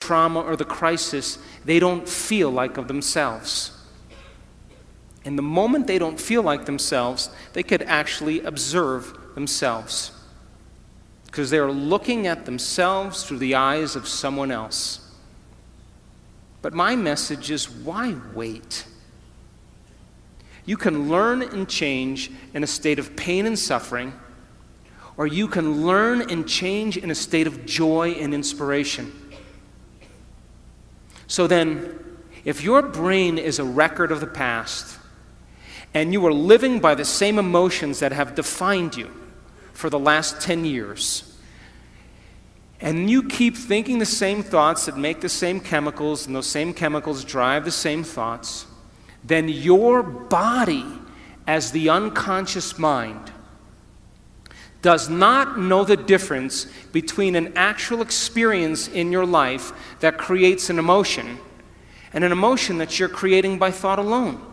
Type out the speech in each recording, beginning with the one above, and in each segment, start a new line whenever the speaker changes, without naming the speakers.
trauma or the crisis, they don't feel like of themselves. And the moment they don't feel like themselves, they could actually observe themselves, because they're looking at themselves through the eyes of someone else. But my message is, why wait? You can learn and change in a state of pain and suffering, or you can learn and change in a state of joy and inspiration. So then, if your brain is a record of the past, and you are living by the same emotions that have defined you for the last 10 years, and you keep thinking the same thoughts that make the same chemicals, and those same chemicals drive the same thoughts, then your body, as the unconscious mind, does not know the difference between an actual experience in your life that creates an emotion and an emotion that you're creating by thought alone.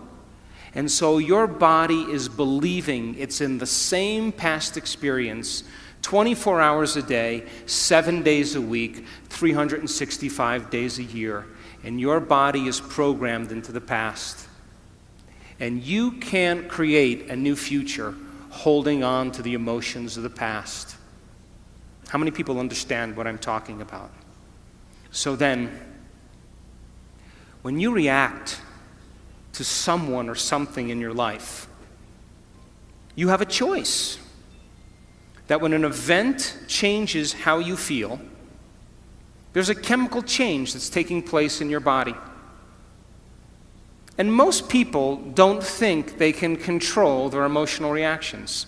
And so your body is believing it's in the same past experience 24 hours a day, 7 days a week, 365 days a year. And your body is programmed into the past. And you can't create a new future holding on to the emotions of the past. How many people understand what I'm talking about? So then, when you react to someone or something in your life, you have a choice. That when an event changes how you feel, there's a chemical change that's taking place in your body. And most people don't think they can control their emotional reactions.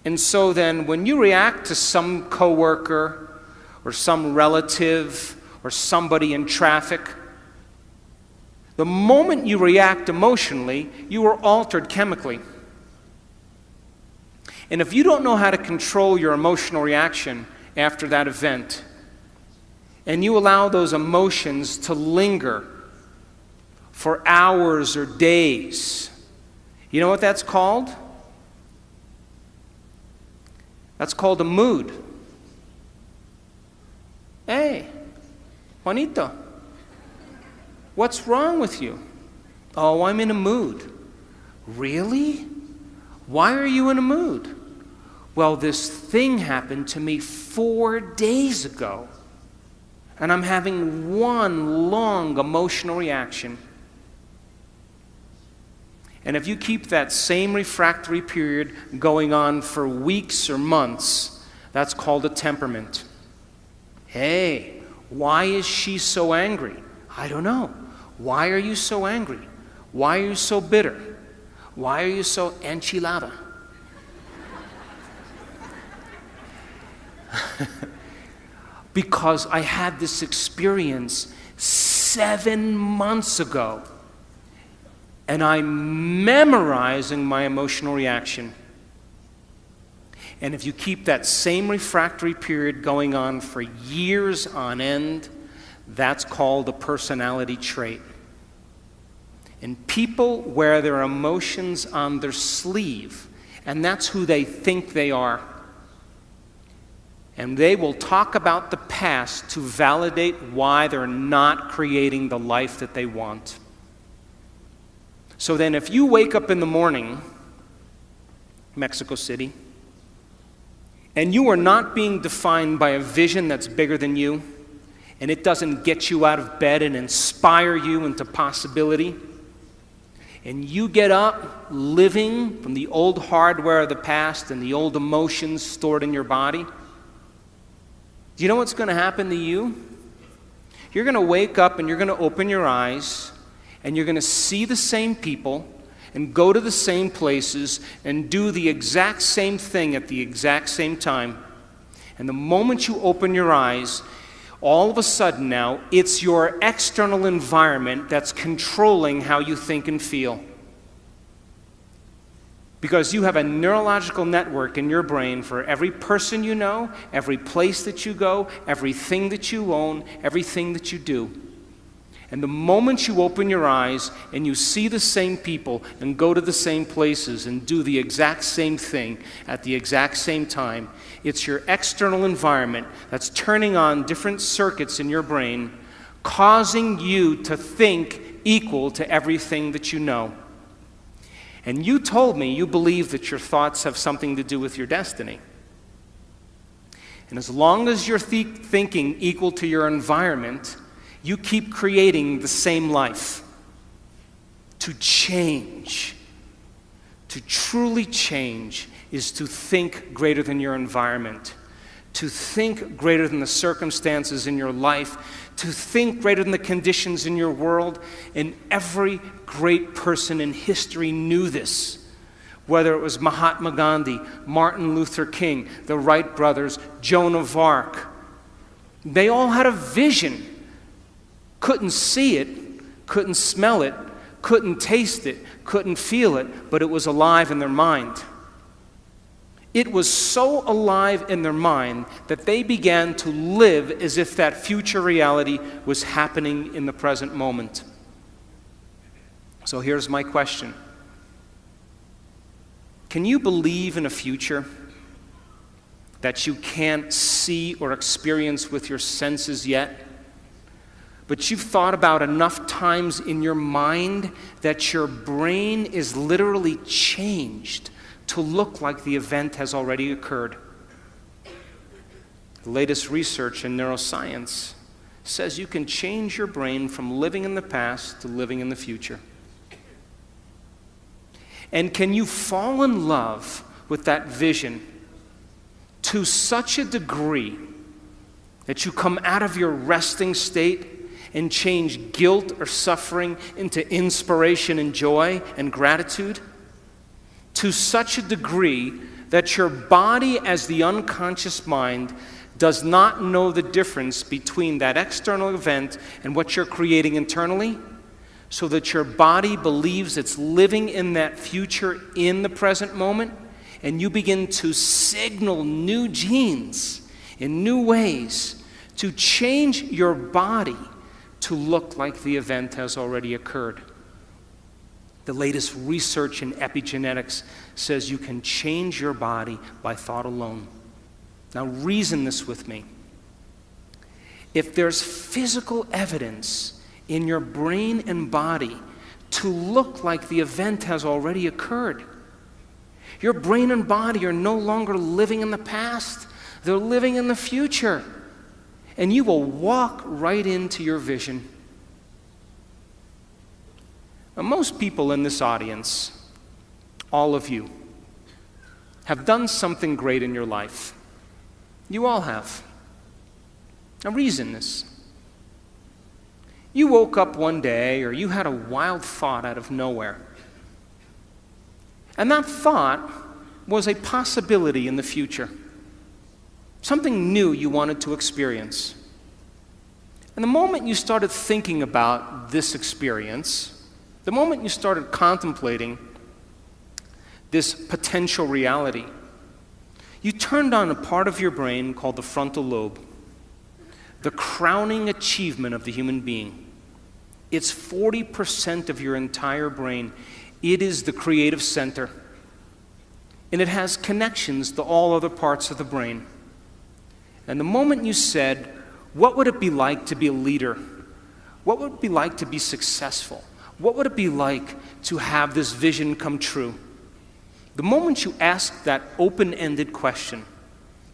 And so then when you react to some coworker or some relative or somebody in traffic, the moment you react emotionally, you are altered chemically. And if you don't know how to control your emotional reaction after that event, and you allow those emotions to linger for hours or days, you know what that's called? That's called a mood. Hey, Juanito, what's wrong with you? Oh, I'm in a mood. Really? Why are you in a mood? Well, this thing happened to me 4 days ago, and I'm having one long emotional reaction. And if you keep that same refractory period going on for weeks or months, that's called a temperament. Hey, why is she so angry? I don't know. Why are you so angry? Why are you so bitter? Why are you so enchilada? Because I had this experience 7 months ago, and I'm memorizing my emotional reaction. And if you keep that same refractory period going on for years on end, that's called a personality trait. And people wear their emotions on their sleeve, and that's who they think they are. And they will talk about the past to validate why they're not creating the life that they want. So then if you wake up in the morning, Mexico City, and you are not being defined by a vision that's bigger than you, and it doesn't get you out of bed and inspire you into possibility, and you get up living from the old hardware of the past and the old emotions stored in your body, do you know what's going to happen to you? You're going to wake up and you're going to open your eyes and you're going to see the same people and go to the same places and do the exact same thing at the exact same time. And the moment you open your eyes, all of a sudden now, it's your external environment that's controlling how you think and feel. Because you have a neurological network in your brain for every person you know, every place that you go, everything that you own, everything that you do. And the moment you open your eyes and you see the same people and go to the same places and do the exact same thing at the exact same time, it's your external environment that's turning on different circuits in your brain, causing you to think equal to everything that you know. And you told me you believe that your thoughts have something to do with your destiny. And as long as you're thinking equal to your environment, you keep creating the same life. To change, to truly change, is to think greater than your environment, to think greater than the circumstances in your life, to think greater than the conditions in your world. And every great person in history knew this. Whether it was Mahatma Gandhi, Martin Luther King, the Wright brothers, Joan of Arc, they all had a vision. Couldn't see it, couldn't smell it, couldn't taste it, couldn't feel it, but it was alive in their mind. It was so alive in their mind that they began to live as if that future reality was happening in the present moment. So here's my question. Can you believe in a future that you can't see or experience with your senses yet, but you've thought about enough times in your mind that your brain is literally changed to look like the event has already occurred? The latest research in neuroscience says you can change your brain from living in the past to living in the future. And can you fall in love with that vision to such a degree that you come out of your resting state and change guilt or suffering into inspiration and joy and gratitude? To such a degree that your body, as the unconscious mind, does not know the difference between that external event and what you're creating internally, so that your body believes it's living in that future in the present moment, and you begin to signal new genes in new ways to change your body to look like the event has already occurred. The latest research in epigenetics says you can change your body by thought alone. Now reason this with me. If there's physical evidence in your brain and body to look like the event has already occurred, your brain and body are no longer living in the past, they're living in the future. And you will walk right into your vision. Now, most people in this audience, all of you, have done something great in your life. You all have. Now reason this. You woke up one day, or you had a wild thought out of nowhere. And that thought was a possibility in the future. Something new you wanted to experience. And the moment you started thinking about this experience, the moment you started contemplating this potential reality, you turned on a part of your brain called the frontal lobe, the crowning achievement of the human being. It's 40% of your entire brain. It is the creative center. And it has connections to all other parts of the brain. And the moment you said, what would it be like to be a leader? What would it be like to be successful? What would it be like to have this vision come true? The moment you asked that open-ended question,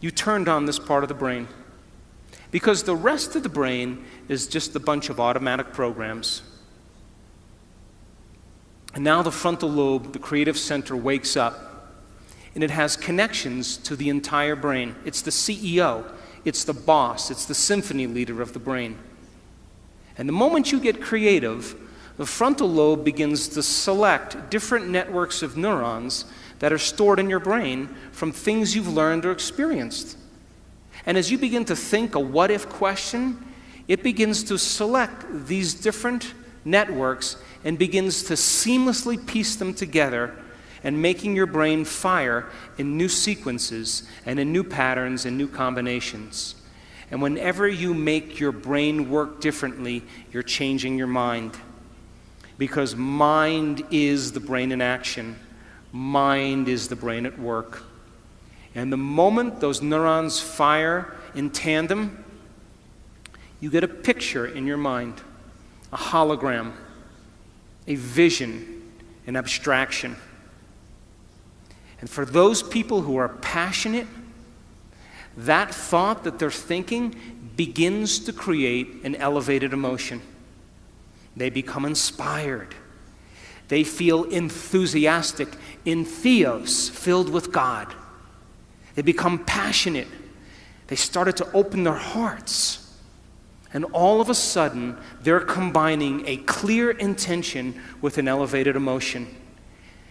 you turned on this part of the brain. Because the rest of the brain is just a bunch of automatic programs. And now the frontal lobe, the creative center, wakes up. And it has connections to the entire brain. It's the CEO. It's the boss. It's the symphony leader of the brain. And the moment you get creative, the frontal lobe begins to select different networks of neurons that are stored in your brain from things you've learned or experienced. And as you begin to think a what-if question, it begins to select these different networks and begins to seamlessly piece them together, and making your brain fire in new sequences and in new patterns and new combinations. And whenever you make your brain work differently, you're changing your mind. Because mind is the brain in action. Mind is the brain at work. And the moment those neurons fire in tandem, you get a picture in your mind, a hologram, a vision, an abstraction. And for those people who are passionate, that thought that they're thinking begins to create an elevated emotion. They become inspired. They feel enthusiastic, in theos, filled with God. They become passionate. They started to open their hearts. And all of a sudden, they're combining a clear intention with an elevated emotion.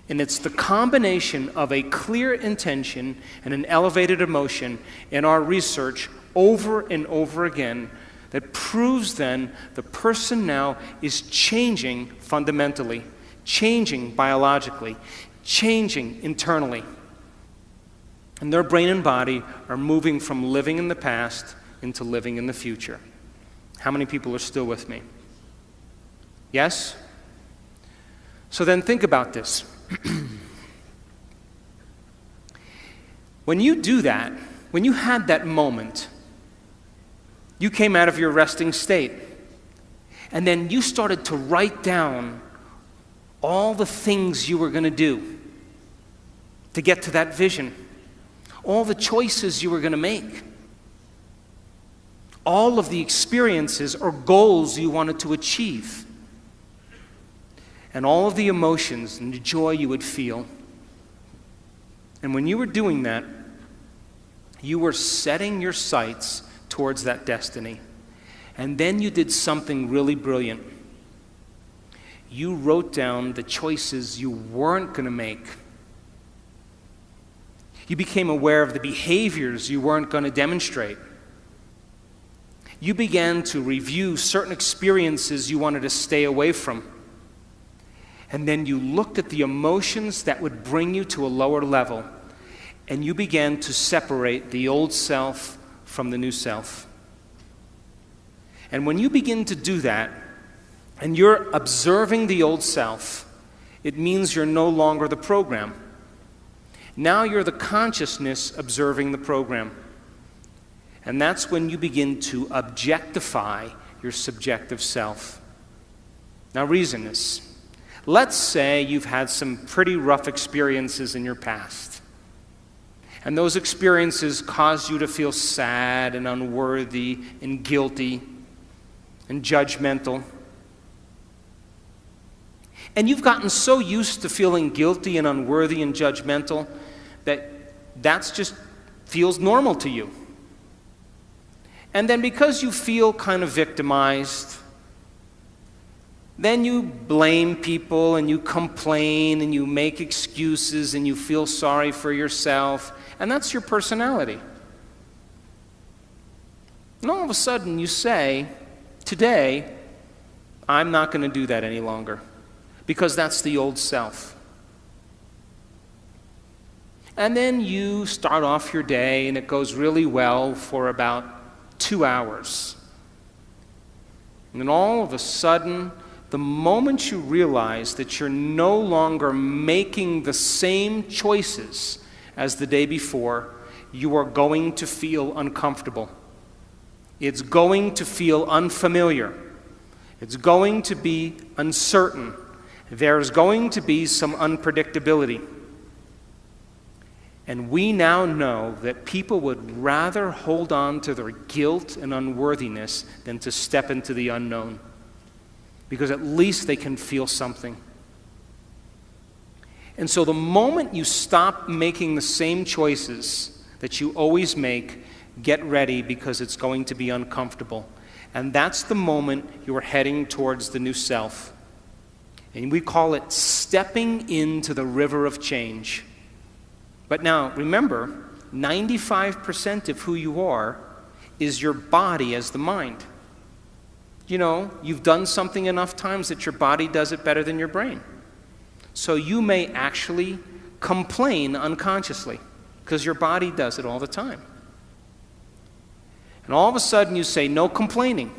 And it's the combination of a clear intention and an elevated emotion in our research over and over again that proves then the person now is changing fundamentally, changing biologically, changing internally. And their brain and body are moving from living in the past into living in the future. How many people are still with me? Yes? So then think about this. When you do that, when you had that moment, you came out of your resting state, and then you started to write down all the things you were going to do to get to that vision, all the choices you were going to make, all of the experiences or goals you wanted to achieve, and all of the emotions and the joy you would feel. And when you were doing that, you were setting your sights towards that destiny. And then you did something really brilliant. You wrote down the choices you weren't going to make. You became aware of the behaviors you weren't going to demonstrate. You began to review certain experiences you wanted to stay away from. And then you looked at the emotions that would bring you to a lower level. And you began to separate the old self from the new self. And when you begin to do that, and you're observing the old self, it means you're no longer the program. Now you're the consciousness observing the program. And that's when you begin to objectify your subjective self. Now reason this. Let's say you've had some pretty rough experiences in your past. And those experiences caused you to feel sad and unworthy and guilty and judgmental. And you've gotten so used to feeling guilty and unworthy and judgmental that that's just feels normal to you. And then because you feel kind of victimized, then you blame people and you complain and you make excuses and you feel sorry for yourself, and that's your personality. And all of a sudden you say, today, I'm not going to do that any longer, because that's the old self. And then you start off your day and it goes really well for about 2 hours. And then all of a sudden, the moment you realize that you're no longer making the same choices as the day before, you are going to feel uncomfortable. It's going to feel unfamiliar. It's going to be uncertain. There's going to be some unpredictability. And we now know that people would rather hold on to their guilt and unworthiness than to step into the unknown, because at least they can feel something. And so the moment you stop making the same choices that you always make, get ready, because it's going to be uncomfortable. And that's the moment you are heading towards the new self. And we call it stepping into the river of change. But now, remember, 95% of who you are is your body as the mind. You know, you've done something enough times that your body does it better than your brain. So you may actually complain unconsciously because your body does it all the time. And all of a sudden you say, no complaining,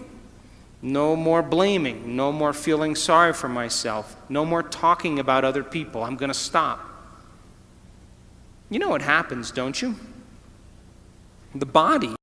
no more blaming, no more feeling sorry for myself, no more talking about other people. I'm going to stop. You know what happens, don't you? The body